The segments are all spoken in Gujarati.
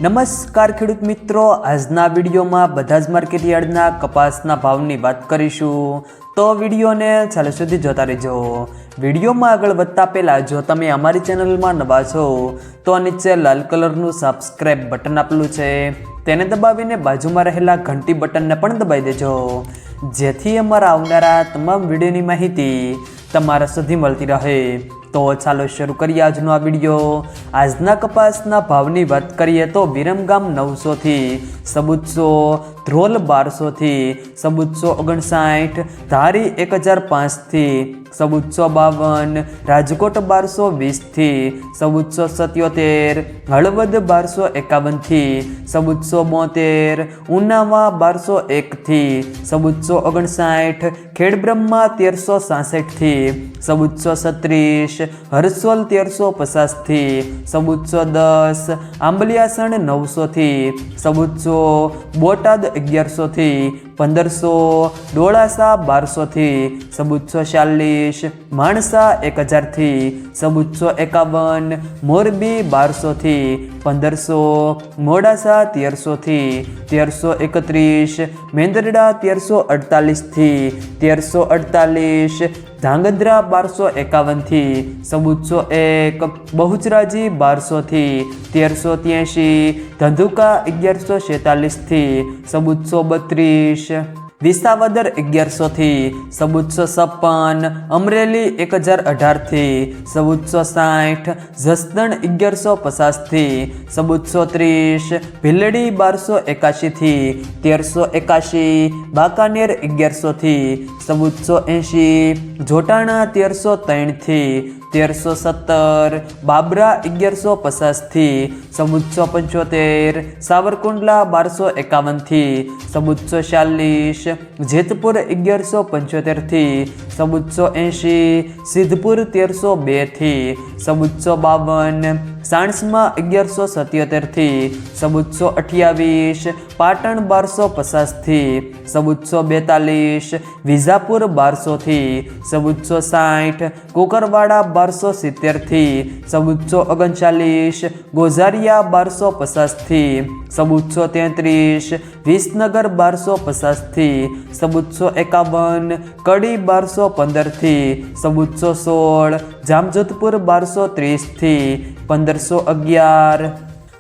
નમસ્કાર ખેડૂત મિત્રો, આજના વિડીયોમાં બધા જ માર્કેટ યાર્ડના કપાસના ભાવની વાત કરીશું, તો વિડીયોને છેલ્લે સુધી જોતા રહેજો। વિડીયોમાં આગળ વધતા પહેલાં જો તમે અમારી ચેનલમાં નવા છો તો નીચે લાલ કલરનું સબસ્ક્રાઇબ બટન આપેલું છે તેને દબાવીને બાજુમાં રહેલા ઘંટી બટનને પણ દબાવી દેજો, જેથી અમારા આવનારા તમામ વિડીયોની માહિતી તમારા સુધી મળતી રહે। તો ચાલો શરૂ કરીએ આજનો આ વિડીયો। આજના કપાસના ભાવની વાત કરીએ તો વિરમગામ 900 થી 1400, ધ્રોલ 1200 થી 1459, ધારી 1005 થી 1452, રાજકોટ 1220 થી 1477, હળવદ 1251 થી 1472, ઉનાવા 1201 થી 1459, ખેડબ્રહ્મા 1366 થી 1436, હરસોલ 1350 થી 1410, આંબલિયાસણ 900 થી 1400, બોટાદ 1100 થી 1500, ડોળાસા 1200 થી 1440, માણસા 1000 થી 1451, મોરબી 1200 થી 1500, મોડાસા 1300 થી 1331, મેંદરડા 1348 થી 1348, ધાંગધ્રા 1251 થી 1401, બહુચરાજી 1200 થી 1383, ધંધુકા 1146 થી 1432, વિસાવદર 1100 થી 1456, અમરેલી 1018 થી 1460, જસદણ 1150 થી 1430, ભીલડી 1281 થી 1381, બાકાનેર 1100 થી 1480, જોટાણા 1303 થી 1317, બાબરા 1150 થી 1475, સાવરકુંડલા 1251 થી 1440, જેતપુર 1175 થી 1480, સિદ્ધપુર 1302 થી 1452, સાણસમાં 1177 થી 1428, પાટણ 1250 થી 1442, વિજાપુર 1200 થી 1460, કુકરવાડા 1270 થી 1439, ગોઝારિયા 1250 થી 1433, વિસનગર 1250 થી 1451, કડી 1215 થી 1416, જામજોધપુર 1230 થી 1511,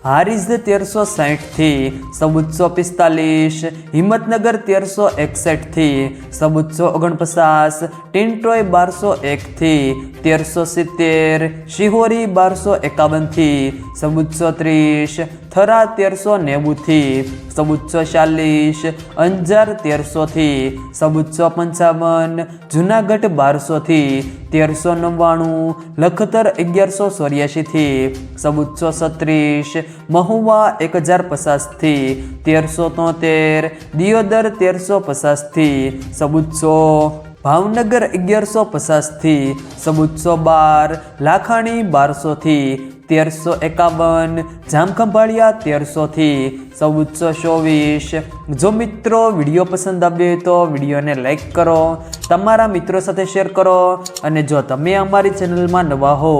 હારીજ 1360 થી 1445, હિંમતનગર 1361 થી 1449, ટિન્ટોય 1201 થી 1370, શિહોરી 1251 થી 1430, થરા 1390 થી 1440, અંજાર 1300 થી 1455, જુનાગઢ 1200 થી 1399, લખતર 1184 થી 1436, મહુવા 1050 થી 1373, દિયોદર 1350 થી 1400, ભાવનગર 1150 થી 1412, લાખાણી 1200 થી 1351, જામખંભાળિયા 1300 થી 1424। જો મિત્રો વિડીયો પસંદ આવ્યો તો વિડીયોને લાઈક કરો, તમારા મિત્રો સાથે શેર કરો, અને જો તમે અમારી ચેનલમાં નવા હો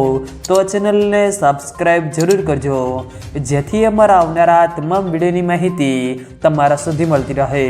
તો ચેનલને સબસ્ક્રાઈબ જરૂર કરજો, જેથી અમારા આવનારા તમામ વિડીયોની માહિતી તમારા સુધી મળતી રહે।